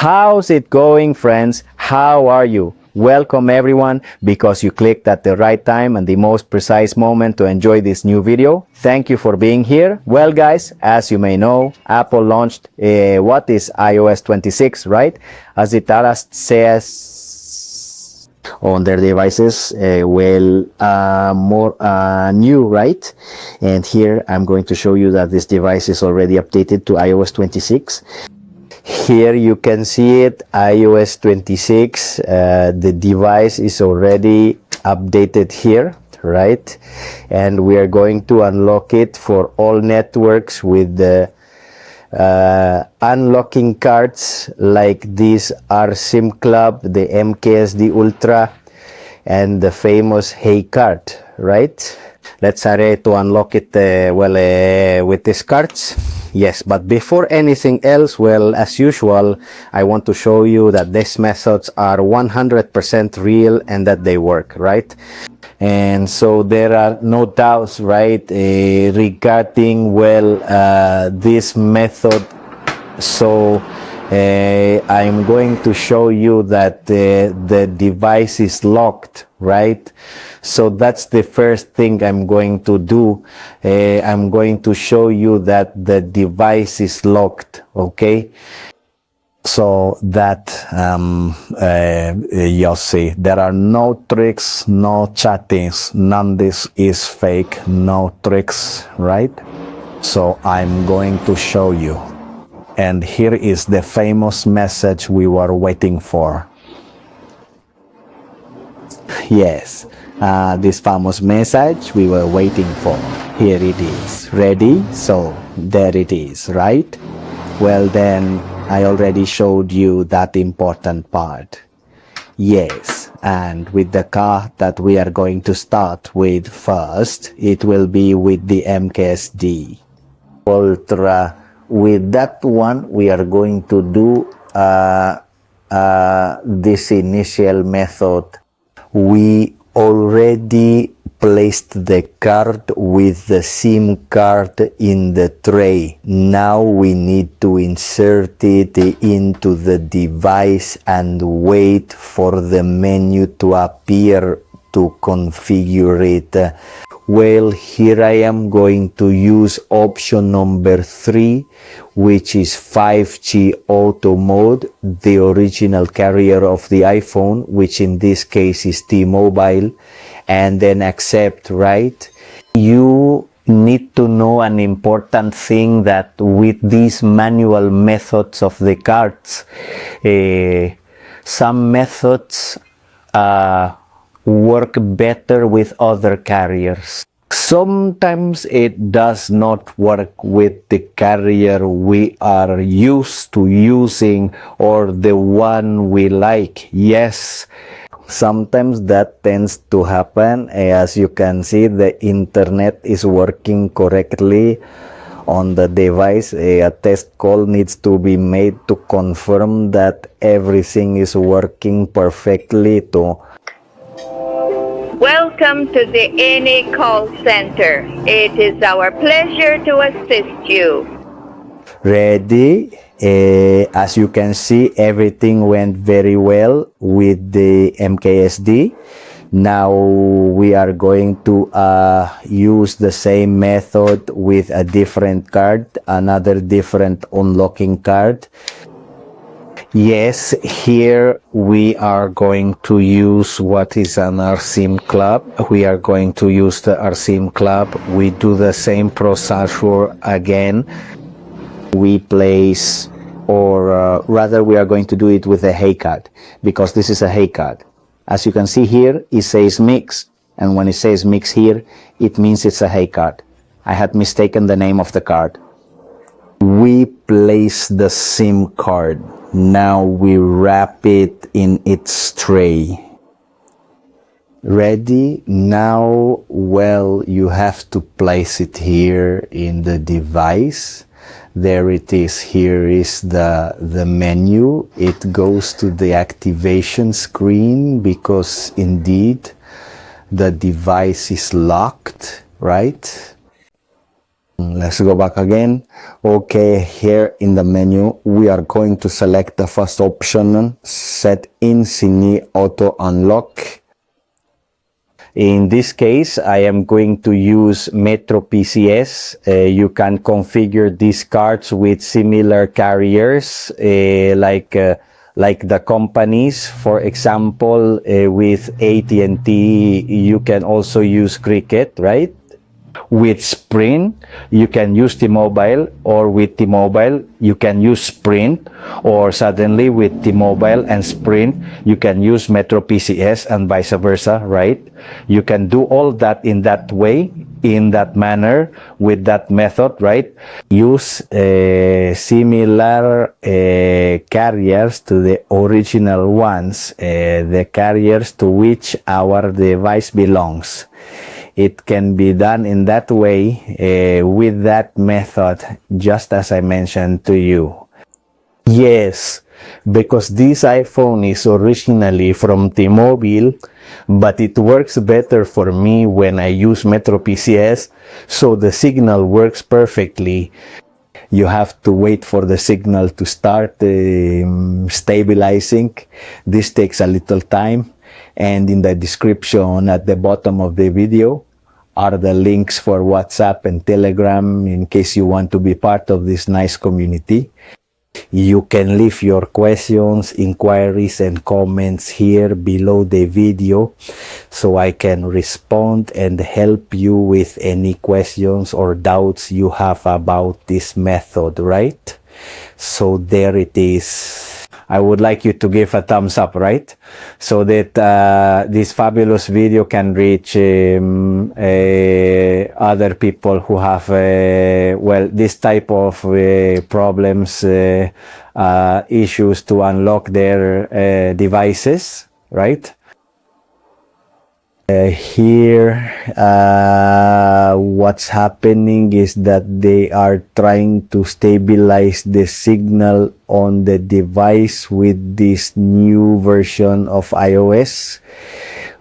How's it going, friends? How are you? Welcome everyone, because you clicked at the right time and the most precise moment to enjoy this new video. Thank you for being here. Well guys, as you may know, Apple launched what is iOS 26, right? As the title says on their devices, more new, right? And here I'm going to show you that this device is already updated to iOS 26. Here you can see it, iOS 26. The device is already updated here, right? And we are going to unlock it for all networks with the unlocking cards like this RSIM Club, the MKSD Ultra, and the famous Heicard, right? Let's try to unlock it with these cards. Yes, but before anything else, well, as usual, I want to show you that these methods are 100% real and that they work, right? And so there are no doubts, right, regarding, this method. So I'm going to show you that the device is locked, right? So that's the first thing I'm going to do. I'm going to show you that the device is locked, okay? So that you'll see there are no tricks, no chattings, none this is fake, no tricks, right? So I'm going to show you. And here is the famous message we were waiting for. Yes, this famous message we were waiting for. Here it is. Ready? So there it is, right? Well then, I already showed you that important part. Yes, and with the card that we are going to start with first, it will be with the MKSD Ultra. With that one, we are going to do this initial method. We already placed the card with the SIM card in the tray. Now we need to insert it into the device and wait for the menu to appear to configure it. Well, here I am going to use option number 3, which is 5G auto mode, the original carrier of the iPhone, which in this case is T-Mobile, and then accept, right? You need to know an important thing, that with these manual methods of the cards, some methods work better with other carriers. Sometimes it does not work with the carrier we are used to using or the one we like. Yes, sometimes that tends to happen. As you can see, the internet is working correctly on the device. A test call needs to be made to confirm that everything is working perfectly. Welcome to the NA call center. It is our pleasure to assist you. Ready? As you can see, everything went very well with the MKSD. Now we are going to use the same method with a different card, another different unlocking card. Yes, here we are going to use what is an RSIM Club. We are going to use the RSIM Club. We do the same procedure again. We place, or rather we are going to do it with a Heicard, because this is a Heicard. As you can see here, it says mix, and when it says mix here, it means it's a Heicard. I had mistaken the name of the card. We place the SIM card. Now we wrap it in its tray. Ready? Now, well, you have to place it here in the device. There it is. Here is the menu. It goes to the activation screen because indeed the device is locked, right? Let's go back again. Okay, here in the menu, we are going to select the first option, set in Cine Auto Unlock. In this case, I am going to use Metro PCS. You can configure these cards with similar carriers, like the companies. For example, with AT&T, you can also use Cricket, right? With Sprint, you can use T-Mobile, or with T-Mobile, you can use Sprint, or suddenly with T-Mobile and Sprint, you can use Metro PCS and vice versa, right? You can do all that in that way, in that manner, with that method, right? Use similar carriers to the original ones, the carriers to which our device belongs. It can be done in that way, with that method, just as I mentioned to you. Yes, because this iPhone is originally from T-Mobile, but it works better for me when I use Metro PCS, so the signal works perfectly. You have to wait for the signal to start stabilizing. This takes a little time. And in the description at the bottom of the video are the links for WhatsApp and Telegram in case you want to be part of this nice community. You can leave your questions, inquiries, and comments here below the video so I can respond and help you with any questions or doubts you have about this method, right? So there it is. I would like you to give a thumbs up, right? So that this fabulous video can reach other people who have, well, this type of problems, issues to unlock their devices, right? Here, what's happening is that they are trying to stabilize the signal on the device with this new version of iOS,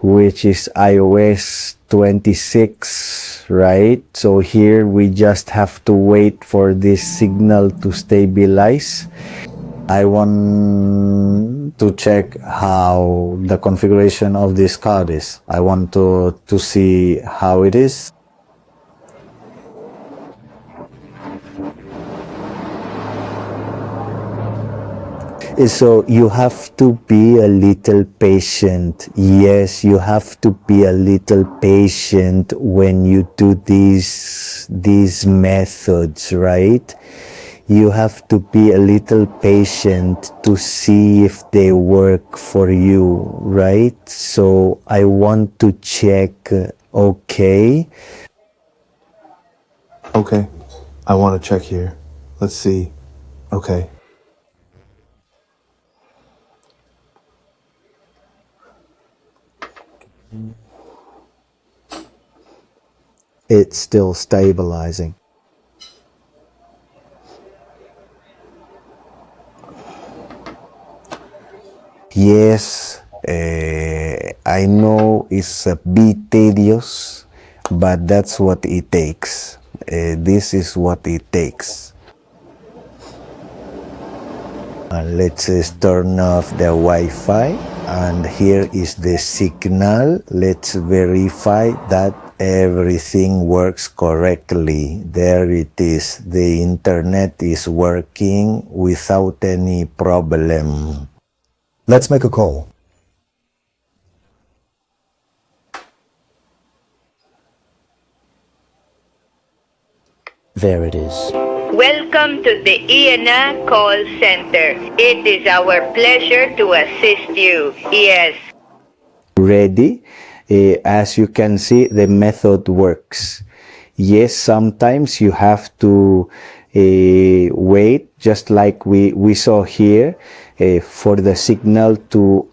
which is iOS 26, right? So here we just have to wait for this signal to stabilize. I want to check how the configuration of this card is. I want to see how it is. So you have to be a little patient. Yes, you have to be a little patient when you do these methods, right? You have to be a little patient to see if they work for you, right? So I want to check, okay? Okay, I want to check here. Let's see. Okay. It's still stabilizing. Yes, I know it's a bit tedious, but that's what it takes. This is what it takes. Let's turn off the Wi-Fi, and here is the signal. Let's verify that everything works correctly. There it is. The internet is working without any problem. Let's make a call. There it is. Welcome to the IANA call center. It is our pleasure to assist you. Yes. Ready? As you can see, the method works. Yes, sometimes you have to wait, just like we saw here, for the signal to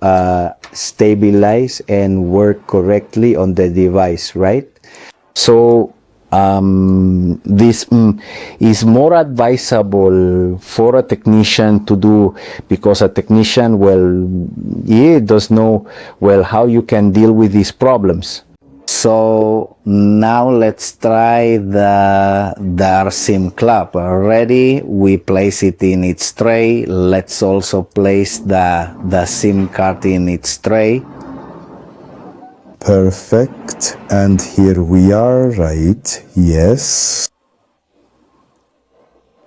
stabilize and work correctly on the device, right? So this is more advisable for a technician to do, because a technician, well, he does know well how you can deal with these problems. So now let's try the RSIM club. Ready? We place it in its tray. Let's also place the SIM card in its tray. Perfect. And here we are, right? Yes.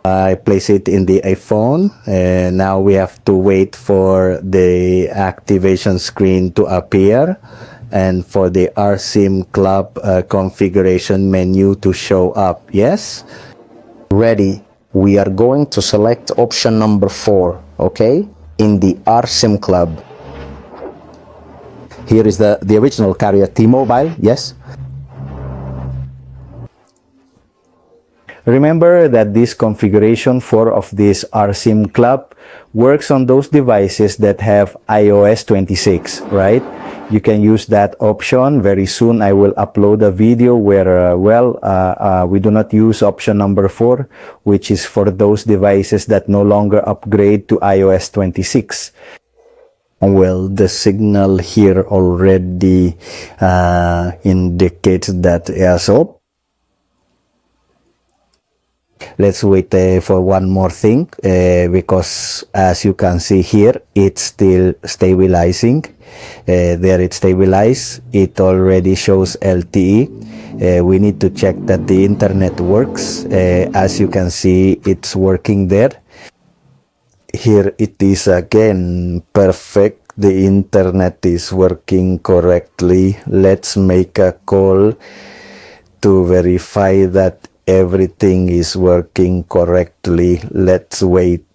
I place it in the iPhone, and now we have to wait for the activation screen to appear and for the RSIM club configuration menu to show up. Yes? Ready. We are going to select option number 4, okay? In the RSIM club. Here is the original carrier T-Mobile, yes? Remember that this configuration 4 of this RSIM club works on those devices that have iOS 26, right? You can use that option. Very soon I will upload a video where, we do not use option number 4, which is for those devices that no longer upgrade to iOS 26. Well, the signal here already indicates that yes, oh. Let's wait for one more thing because as you can see here, it's still stabilizing. There it's stabilized. It already shows LTE. We need to check that the internet works. As you can see, it's working there. Here it is again, perfect. The internet is working correctly. Let's make a call to verify that everything is working correctly. Let's wait.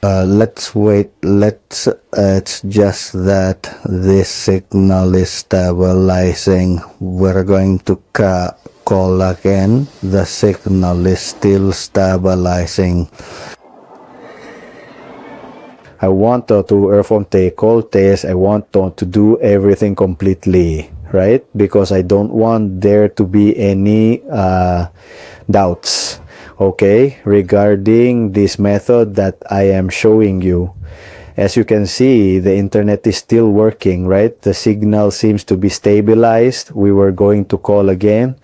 Let's wait. It's just that this signal is stabilizing. We're going to call again. The signal is still stabilizing. I want to perform the call test. I want to do everything completely, right? Because I don't want there to be any doubts, okay, regarding this method that I am showing you. As you can see, the internet is still working, right? The signal seems to be stabilized. We were going to call again.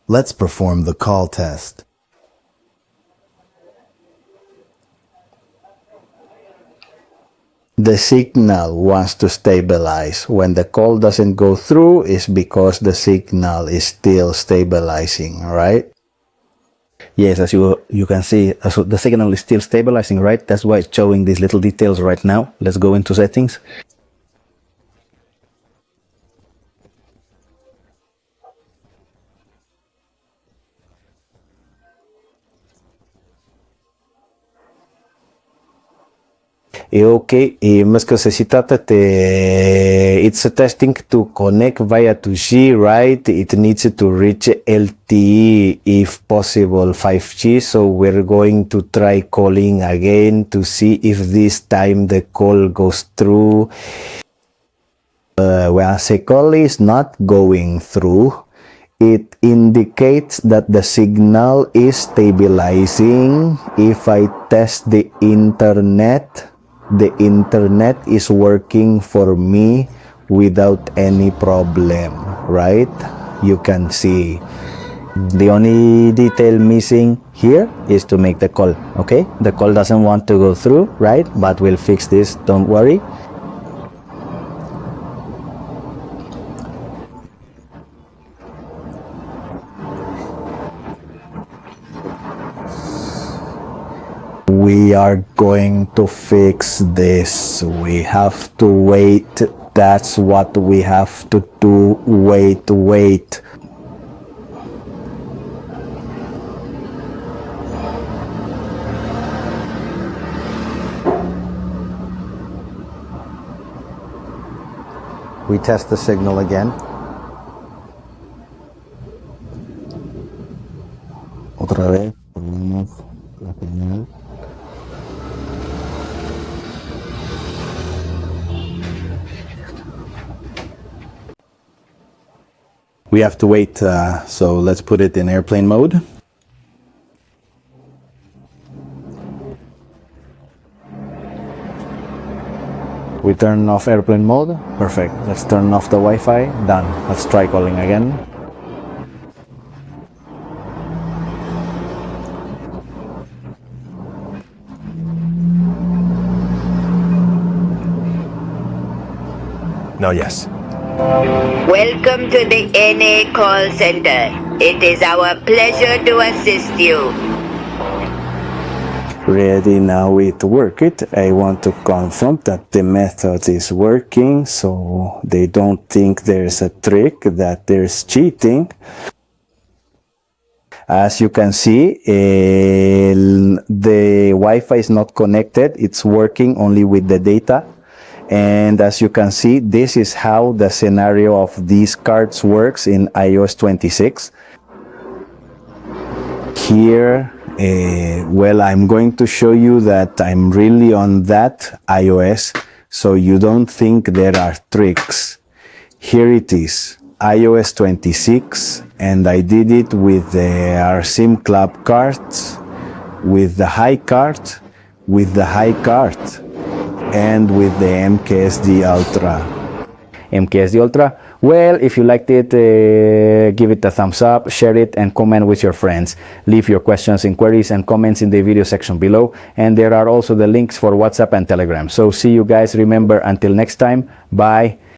Let's perform the call test. The signal wants to stabilize. When the call doesn't go through, is because the signal is still stabilizing, right? Yes, as you can see, so the signal is still stabilizing, right? That's why it's showing these little details right now. Let's go into settings. Okay, mas kasi si tata it's a testing to connect via 2G, right? It needs to reach LTE, if possible 5G. So we're going to try calling again to see if this time the call goes through. When the call is not going through, it indicates that the signal is stabilizing. If I test the internet is working for me without any problem, right? You can see the only detail missing here is to make the call. Okay, the call doesn't want to go through, right? But we'll fix this, don't worry. We are going to fix this. We have to wait. That's what we have to do. Wait. We test the signal again. Otra vez, ponemos la señal. We have to wait, so let's put it in airplane mode. We turn off airplane mode. Perfect. Let's turn off the Wi-Fi. Done. Let's try calling again. Now, yes. Welcome to the NA call center. It is our pleasure to assist you. Ready, now it worked. I want to confirm that the method is working so they don't think there's a trick, that there's cheating. As you can see, the Wi-Fi is not connected. It's working only with the data. And as you can see, this is how the scenario of these cards works in iOS 26. Here, well, I'm going to show you that I'm really on that iOS, so you don't think there are tricks. Here it is, iOS 26, and I did it with the RSIM Club cards, with the Heicard, and with the MKSD Ultra. MKSD Ultra. Well, if you liked it, give it a thumbs up, share it, and comment with your friends. Leave your questions, inquiries, and comments in the video section below. And there are also the links for WhatsApp and Telegram. So see you guys. Remember, until next time, bye.